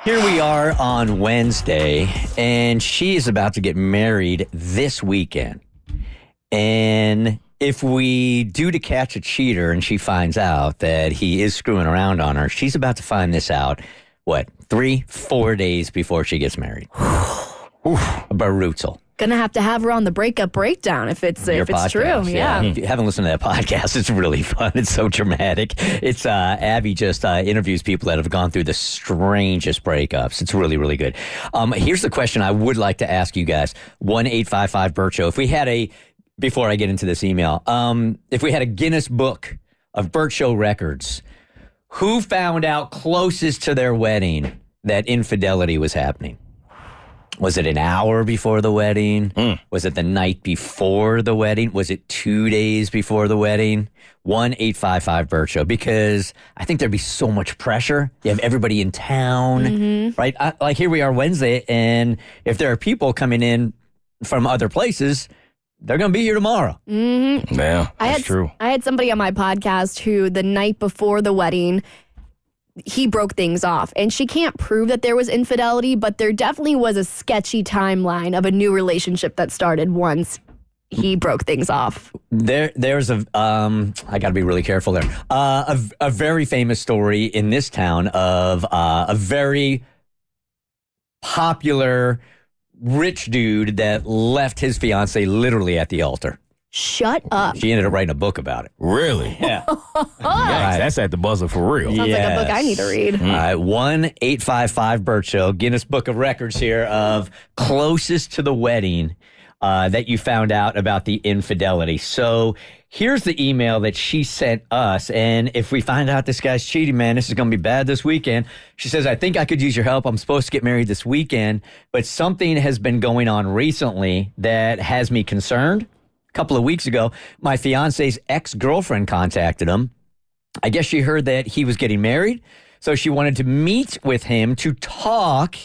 Here we are on Wednesday, and she is about to get married this weekend. And if we do to catch a cheater and she finds out that he is screwing around on her, she's about to find this out, 3-4 days before she gets married. Brutal. Gonna have her on the breakup breakdown if it's podcast, true. Yeah. If you haven't listened to that podcast, it's really fun. It's so dramatic. It's Abby just interviews people that have gone through the strangest breakups. It's really, really good. Here's the question I would like to ask you guys. 1-855-BERT Show. If we had before I get into this email, if we had a Guinness Book of Bert Show records, who found out closest to their wedding that infidelity was happening? Was it an hour before the wedding? Was it the night before the wedding? Was it 2 days before the wedding? 1-855-BERT Show. Because I think there'd be so much pressure. You have everybody in town, right? Like here we are Wednesday, and if there are people coming in from other places, they're going to be here tomorrow. Yeah, that's true. I had somebody on my podcast who the night before the wedding, he broke things off. And she can't prove that there was infidelity, but there definitely was a sketchy timeline of a new relationship that started once he broke things off. There's I got to be really careful there. A very famous story in this town of a very popular rich dude that left his fiancée literally at the altar. Shut up. She ended up writing a book about it. Really? Yeah. Yikes, that's at the buzzer for real. Sounds like a book I need to read. All right, 1-855-BERT Show, Guinness Book of Records here of closest to the wedding that you found out about the infidelity. So here's the email that she sent us, and if we find out this guy's cheating, man, this is going to be bad this weekend. She says, I think I could use your help. I'm supposed to get married this weekend, but something has been going on recently that has me concerned. Couple of weeks ago, my fiance's ex-girlfriend contacted him. I guess she heard that he was getting married, so she wanted to meet with him to talk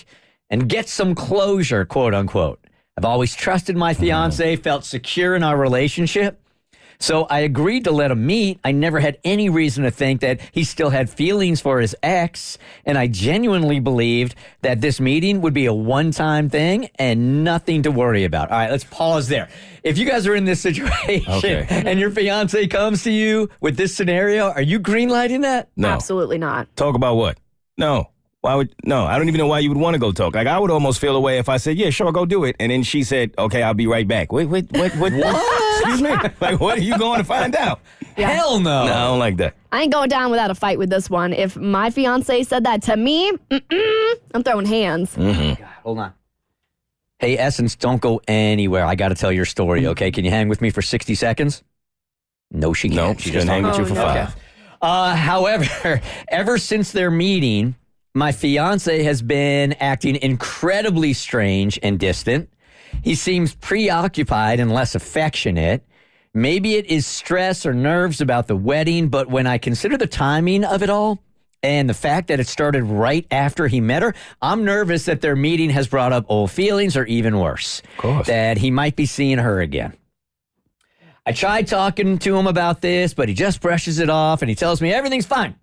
and get some closure, quote unquote. I've always trusted my fiance, felt secure in our relationship. So I agreed to let him meet. I never had any reason to think that he still had feelings for his ex, and I genuinely believed that this meeting would be a one-time thing and nothing to worry about. All right, let's pause there. If you guys are in this situation and your fiance comes to you with this scenario, are you green-lighting that? No. Absolutely not. Talk about what? No. I don't even know why you would want to go talk. Like, I would almost feel away if I said, yeah, sure, go do it. And then she said, okay, I'll be right back. Wait, what? Excuse me? Like, what are you going to find out? Yeah. Hell no. No, I don't like that. I ain't going down without a fight with this one. If my fiance said that to me, I'm throwing hands. God, hold on. Hey, Essence, don't go anywhere. I got to tell your story, okay? Can you hang with me for 60 seconds? No, she can't. No, she just hang with you for 5. However, ever since their meeting, my fiance has been acting incredibly strange and distant. He seems preoccupied and less affectionate. Maybe it is stress or nerves about the wedding, but when I consider the timing of it all and the fact that it started right after he met her, I'm nervous that their meeting has brought up old feelings or even worse, Of course. that he might be seeing her again. I tried talking to him about this, but he just brushes it off and he tells me everything's fine.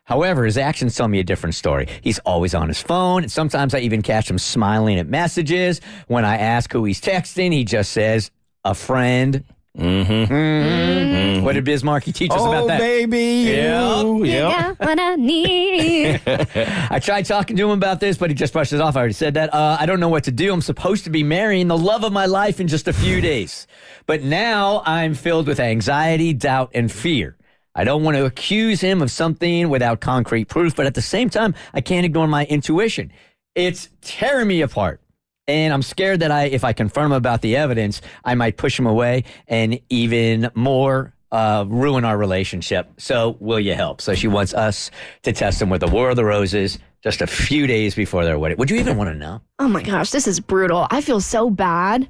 However, his actions tell me a different story. He's always on his phone, and sometimes I even catch him smiling at messages. When I ask who he's texting, he just says, a friend. What did Bismarcky teach us about that? Oh, baby. You got what I need. I tried talking to him about this, but he just brushed it off. I already said that. I don't know what to do. I'm supposed to be marrying the love of my life in just a few days. But now I'm filled with anxiety, doubt, and fear. I don't want to accuse him of something without concrete proof, but at the same time, I can't ignore my intuition. It's tearing me apart. And I'm scared that if I confront him about the evidence, I might push him away and even more ruin our relationship. So will you help? So she wants us to test him with the War of the Roses just a few days before their wedding. Would you even want to know? Oh my gosh, this is brutal. I feel so bad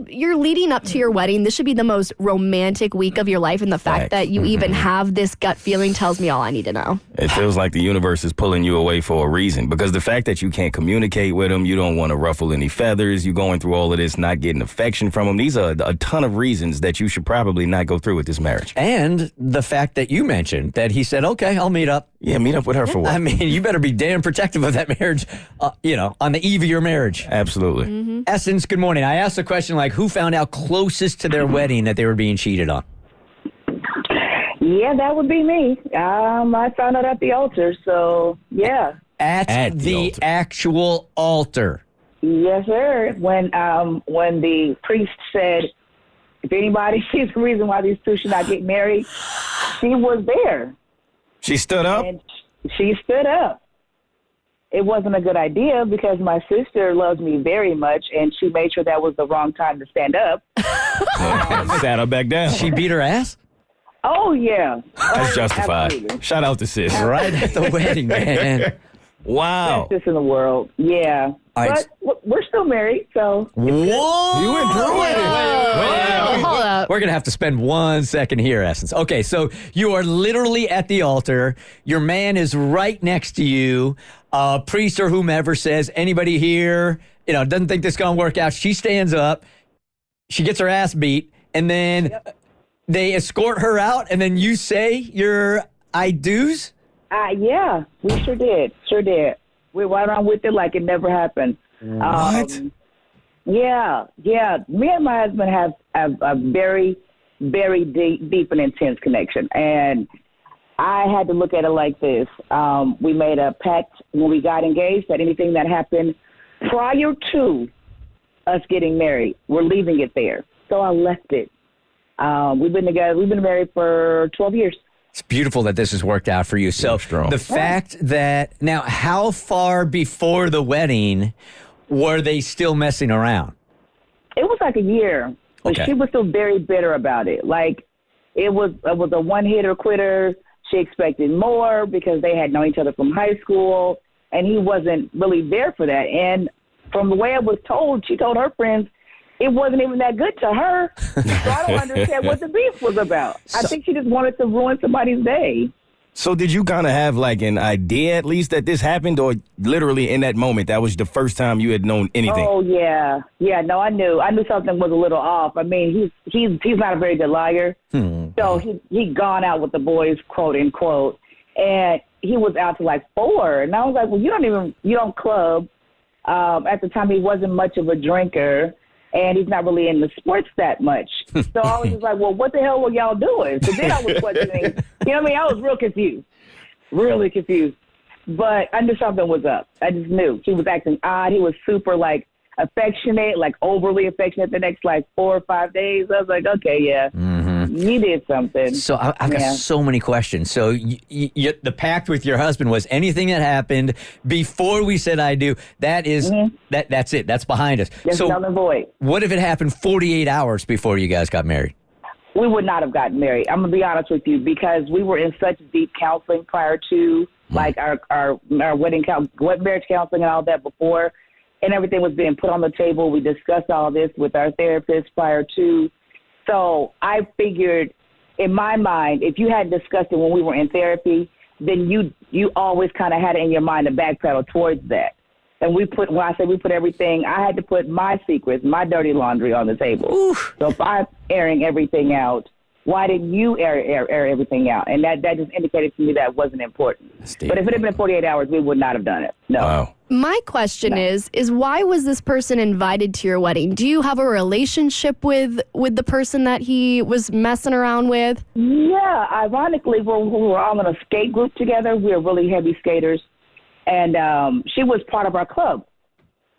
you're leading up to your wedding. This should be the most romantic week of your life. And the fact that you even have this gut feeling tells me all I need to know. It feels like the universe is pulling you away for a reason, because the fact that you can't communicate with him, you don't want to ruffle any feathers, you're going through all of this, not getting affection from him. These are a ton of reasons that you should probably not go through with this marriage. And the fact that you mentioned that he said, okay, I'll meet up. Yeah, meet up with her for what? I mean, you better be damn protective of that marriage, on the eve of your marriage. Absolutely. Essence, good morning. I asked the question like, who found out closest to their wedding that they were being cheated on? Yeah, that would be me. I found out at the altar, so yeah. At the altar. actual altar. Yes, sir. When the priest said, if anybody sees the reason why these two should not get married, she was there. She stood up? And she stood up. It wasn't a good idea because my sister loves me very much, and she made sure that was the wrong time to stand up. Sat her back down. She beat her ass? Oh, yeah. That's justified. Absolutely. Shout out to sis. Right at the wedding, man. Wow. Best in the world. Yeah. All right. But we're still married, so. Whoa! You went through it. Hold up. We're going to have to spend 1 second here, Essence. Okay, so you are literally at the altar. Your man is right next to you. Priest or whomever says, anybody here, doesn't think this is going to work out. She stands up. She gets her ass beat. And then they escort her out. And then you say your I do's? Yeah, we sure did. Sure did. We went on with it like it never happened. What? Yeah. Me and my husband have a very, very deep and intense connection. And I had to look at it like this. We made a pact when we got engaged that anything that happened prior to us getting married, we're leaving it there. So I left it. We've been together. We've been married for 12 years. It's beautiful that this has worked out for you. So strong. the fact that now, how far before the wedding were they still messing around? It was like a year, but Okay. she was still very bitter about it. Like it was a one-hitter quitter. She expected more because they had known each other from high school, and he wasn't really there for that. And from the way I was told, she told her friends it wasn't even that good to her. So I don't understand what the beef was about. I think she just wanted to ruin somebody's day. So did you kind of have like an idea at least that this happened, or literally in that moment, that was the first time you had known anything? Oh, yeah. Yeah, no, I knew something was a little off. I mean, he's not a very good liar. So he'd gone out with the boys, quote unquote, and he was out to like 4. And I was like, well, you don't club. At the time, he wasn't much of a drinker, and he's not really into sports that much. So I was just like, well, what the hell were y'all doing? So then I was questioning, I was real confused, really confused. But I knew something was up. I just knew. He was acting odd. He was super, like, affectionate, like overly affectionate the next, like, 4 or 5 days. I was like, okay, yeah, you did something. So I've got so many questions. So the pact with your husband was anything that happened before we said I do, that is, that's it. That's behind us. Just So null and void. what if it happened 48 hours before you guys got married? We would not have gotten married. I'm going to be honest with you, because we were in such deep counseling prior to, like, our marriage counseling and all that before, and everything was being put on the table. We discussed all this with our therapist prior to. So I figured, in my mind, if you had discussed it when we were in therapy, then you always kind of had it in your mind to backpedal towards that. And when I say we put everything, I had to put my secrets, my dirty laundry on the table. Oof. So if I'm airing everything out, why didn't you air everything out? And that just indicated to me that wasn't important. But if it had been 48 hours, we would not have done it. No. Wow. My question is why was this person invited to your wedding? Do you have a relationship with the person that he was messing around with? Yeah, ironically, we were all in a skate group together. We were really heavy skaters. And she was part of our club.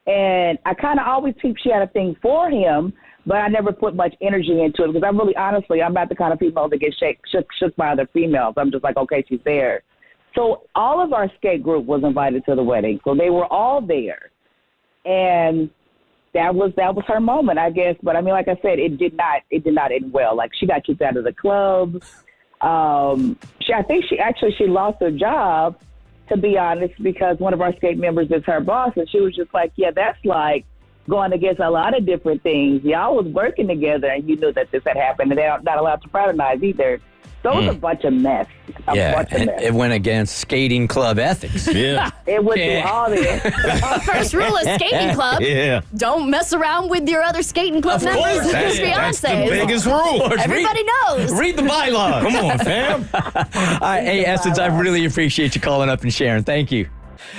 And I kind of always think she had a thing for him, but I never put much energy into it because I'm not the kind of female that gets shook by other females. I'm just like, okay, she's there. So all of our skate group was invited to the wedding. So they were all there. And that was her moment, I guess. But I mean, like I said, it did not end well. Like, she got kicked out of the club. I think she lost her job, to be honest, because one of our skate members is her boss, and she was just like, yeah, that's like going against a lot of different things. Y'all was working together, and you knew that this had happened, and they're not allowed to fraternize either. So it was a bunch of mess. And it went against skating club ethics. Yeah. It went through all this. First rule of skating club: Yeah. don't mess around with your other skating club Of members. course, Who's That's the fiancé? biggest rule. Everybody knows. Read the bylaws. Come on, fam. All right, hey, Essence, I really appreciate you calling up and sharing. Thank you.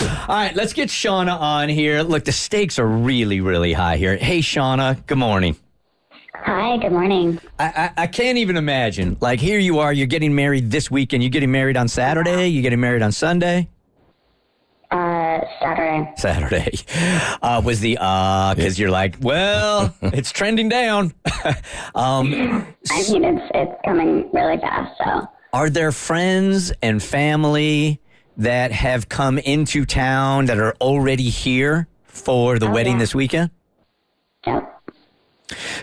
All right, let's get Shauna on here. Look, the stakes are really, really high here. Hey, Shauna, good morning. Hi, good morning. I can't even imagine. Like, here you are, you're getting married this weekend. You getting married on Saturday? You getting married on Sunday? Saturday. Saturday. Was the because you're like, well, it's trending down. I mean, it's coming really fast, so. Are there friends and family that have come into town that are already here for the wedding this weekend? Yep.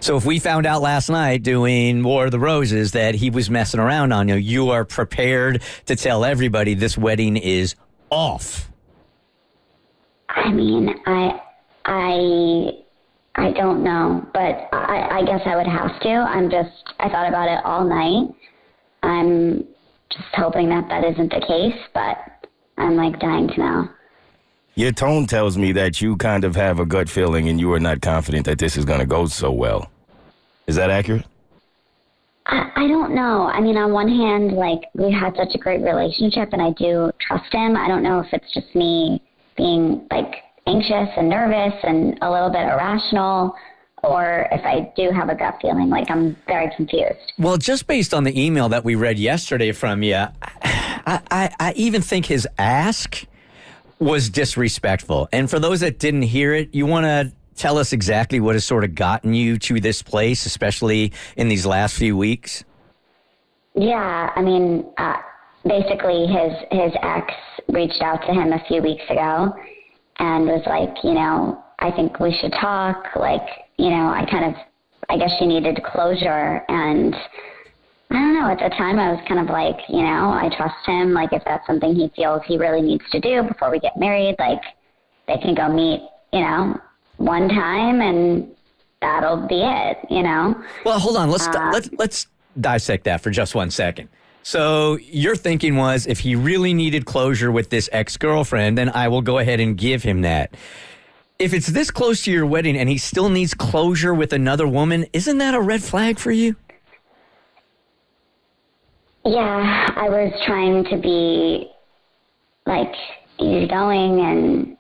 So if we found out last night doing War of the Roses that he was messing around on you, you are prepared to tell everybody this wedding is off. I mean, I don't know, but I guess I would have to. I thought about it all night. I'm just hoping that isn't the case, but I'm like dying to know. Your tone tells me that you kind of have a gut feeling and you are not confident that this is going to go so well. Is that accurate? I don't know. I mean, on one hand, like, we had such a great relationship and I do trust him. I don't know if it's just me being, like, anxious and nervous and a little bit irrational, or if I do have a gut feeling. Like, I'm very confused. Well, just based on the email that we read yesterday from you, I even think his ask was disrespectful. And for those that didn't hear it, you want to tell us exactly what has sort of gotten you to this place, especially in these last few weeks? Yeah, I mean, basically his ex reached out to him a few weeks ago and was like, you know, I think we should talk. Like, you know, I guess she needed closure. And I don't know, at the time I was kind of like, you know, I trust him. Like, if that's something he feels he really needs to do before we get married, like, they can go meet, you know, one time and that'll be it, you know? Well, hold on. Let's dissect that for just 1 second. So your thinking was, if he really needed closure with this ex-girlfriend, then I will go ahead and give him that. If it's this close to your wedding and he still needs closure with another woman, isn't that a red flag for you? Yeah, I was trying to be, like, easygoing and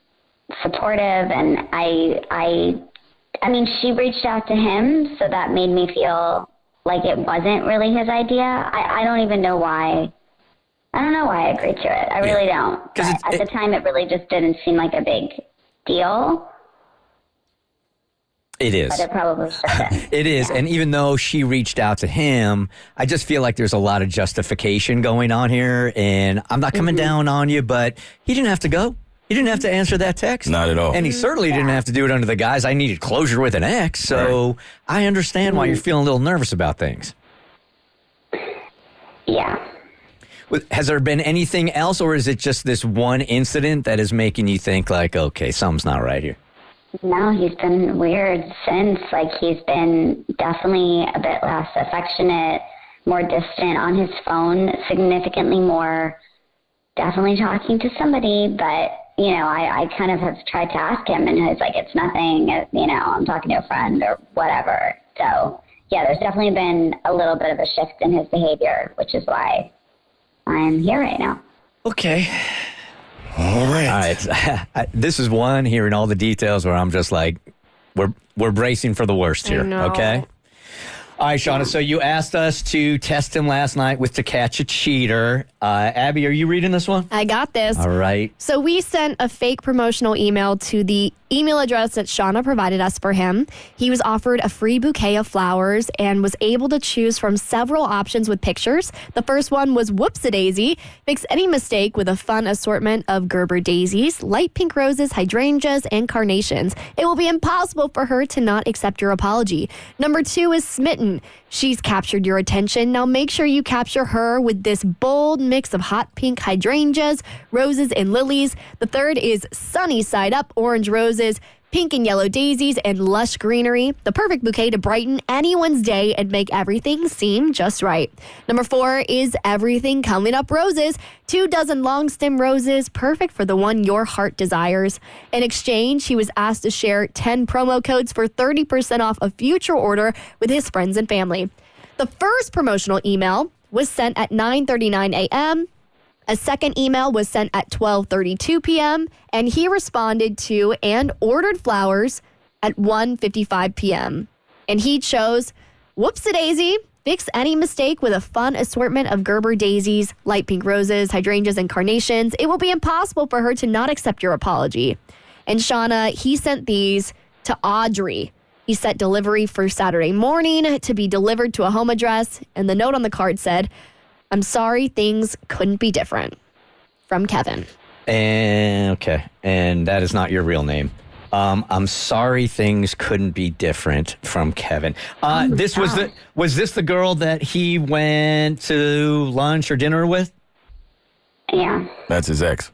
supportive, and I mean, she reached out to him, so that made me feel like it wasn't really his idea. I don't even know why. I don't know why I agreed to it. I really don't. At the time, it really just didn't seem like a big deal. It is. But it probably should have. It is. Yeah. And even though she reached out to him, I just feel like there's a lot of justification going on here. And I'm not coming down on you, but he didn't have to go. He didn't have to answer that text. Not at all. And he certainly didn't have to do it under the guise, I needed closure with an ex. So I understand why you're feeling a little nervous about things. Yeah. Has there been anything else, or is it just this one incident that is making you think, like, okay, something's not right here? No, he's been weird since. Like, he's been definitely a bit less affectionate, more distant on his phone, significantly more definitely talking to somebody. But, you know, I kind of have tried to ask him, and he's like, it's nothing, you know, I'm talking to a friend or whatever. So, yeah, there's definitely been a little bit of a shift in his behavior, which is why I'm here right now. Okay. All right. This is one, hearing all the details, where I'm just like, we're bracing for the worst here, okay? All right, Shauna, so you asked us to test him last night with To Catch a Cheater. Abby, are you reading this one? I got this. All right. So we sent a fake promotional email to the email address that Shauna provided us for him. He was offered a free bouquet of flowers and was able to choose from several options with pictures. The first one was Whoops-a-Daisy. Fix any mistake with a fun assortment of Gerber daisies, light pink roses, hydrangeas, and carnations. It will be impossible for her to not accept your apology. Number 2 is Smitten. She's captured your attention. Now make sure you capture her with this bold mix of hot pink hydrangeas, roses, and lilies. The third is Sunny Side Up, orange roses, Pink and yellow daisies and lush greenery. The perfect bouquet to brighten anyone's day and make everything seem just right. Number 4 is Everything Coming Up Roses. 2 dozen long stem roses, perfect for the one your heart desires. In exchange, he was asked to share 10 promo codes for 30% off a future order with his friends and family. The first promotional email was sent at 9:39 a.m. A second email was sent at 12:32 p.m. and he responded to and ordered flowers at 1:55 p.m. And he chose Whoops-a-daisy. Fix any mistake with a fun assortment of Gerber daisies, light pink roses, hydrangeas, and carnations. It will be impossible for her to not accept your apology. And Shauna, he sent these to Audrey. He set delivery for Saturday morning to be delivered to a home address. And the note on the card said, I'm sorry things couldn't be different. From Kevin. And okay. And that is not your real name. I'm sorry things couldn't be different from Kevin. Was this the girl that he went to lunch or dinner with? Yeah. That's his ex.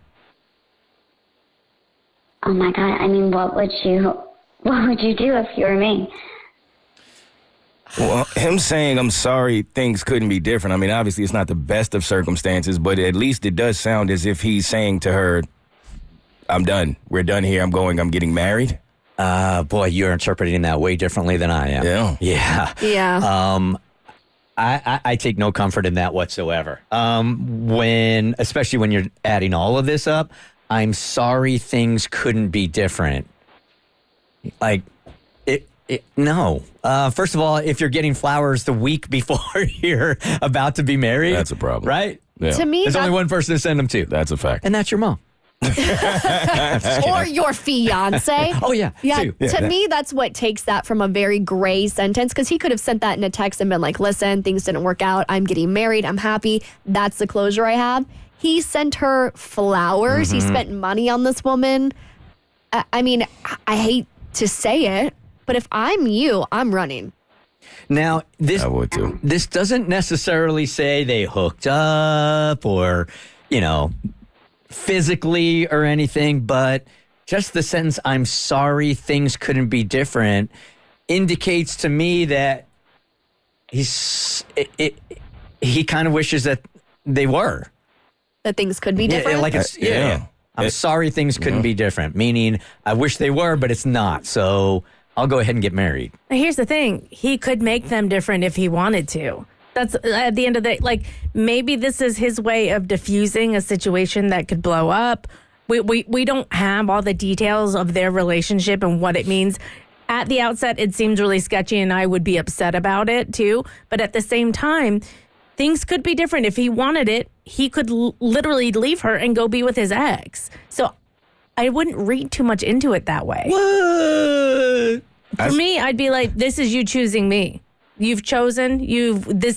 Oh my God. I mean, what would you do if you were me? Well, him saying, I'm sorry, things couldn't be different. I mean, obviously, it's not the best of circumstances, but at least it does sound as if he's saying to her, I'm done. We're done here. I'm getting married. Boy, you're interpreting that way differently than I am. Yeah. Yeah. I take no comfort in that whatsoever. Especially when you're adding all of this up, I'm sorry things couldn't be different. Like, no. First of all, if you're getting flowers the week before you're about to be married, that's a problem. Right? Yeah. To me, there's only one person to send them to. That's a fact. And that's your mom. or your fiance. Oh, yeah. Yeah. Too. To me, that's what takes that from a very gray sentence, because he could have sent that in a text and been like, listen, things didn't work out. I'm getting married. I'm happy. That's the closure I have. He sent her flowers. He spent money on this woman. I mean, I hate to say it, but if I'm you, I'm running. Now, I would too. This doesn't necessarily say they hooked up or, physically or anything, but just the sentence, I'm sorry things couldn't be different, indicates to me that he kind of wishes that they were. That things could be different? Yeah. I'm sorry things couldn't be different, meaning I wish they were, but it's not. So I'll go ahead and get married. Now, here's the thing. He could make them different if he wanted to. That's at the end of the day, maybe this is his way of diffusing a situation that could blow up. We don't have all the details of their relationship and what it means. At the outset, it seems really sketchy and I would be upset about it too. But at the same time, things could be different. If he wanted it, he could literally leave her and go be with his ex. So I wouldn't read too much into it that way. What? For me, I'd be like, this is you choosing me. You've chosen,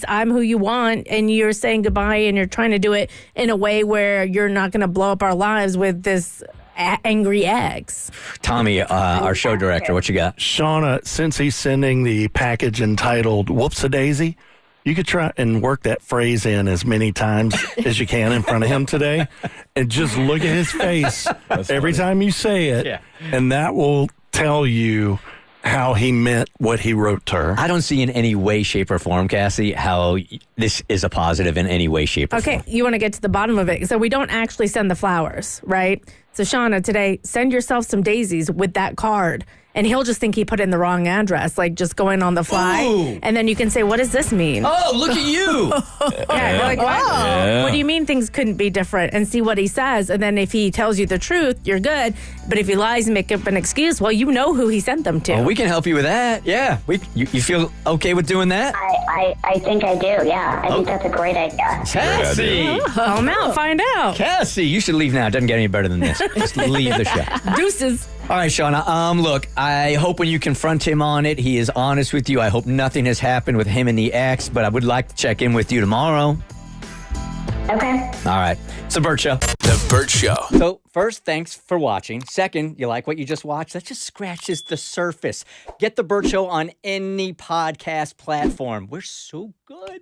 I'm who you want, and you're saying goodbye, and you're trying to do it in a way where you're not going to blow up our lives with this angry ex. Tommy, our show director, what you got? Shauna, since he's sending the package entitled Whoops-a-daisy, you could try and work that phrase in as many times as you can in front of him today, and just look at his face every time you say it, and that will tell you how he meant what he wrote to her. I don't see in any way, shape, or form, Cassie, how this is a positive in any way, shape, or form. Okay, you want to get to the bottom of it. So we don't actually send the flowers, right? So Shauna, today, send yourself some daisies with that card. And he'll just think he put in the wrong address, like just going on the fly. Ooh. And then you can say, what does this mean? Oh, look at you. Yeah, you're like, wow. Yeah. What do you mean things couldn't be different? And see what he says. And then if he tells you the truth, you're good. But if he lies and make up an excuse, well, you know who he sent them to. Well, we can help you with that. Yeah. You feel okay with doing that? I think I do, yeah. I think that's a great idea. Cassie. Call him out, find out. Cassie, you should leave now. It doesn't get any better than this. Just leave the show. Deuces. All right, Shauna. Look, I hope when you confront him on it, he is honest with you. I hope nothing has happened with him and the ex, but I would like to check in with you tomorrow. Okay. All right. It's the Bert Show. The Bert Show. So, first, thanks for watching. Second, you like what you just watched? That just scratches the surface. Get the Bert Show on any podcast platform. We're so good.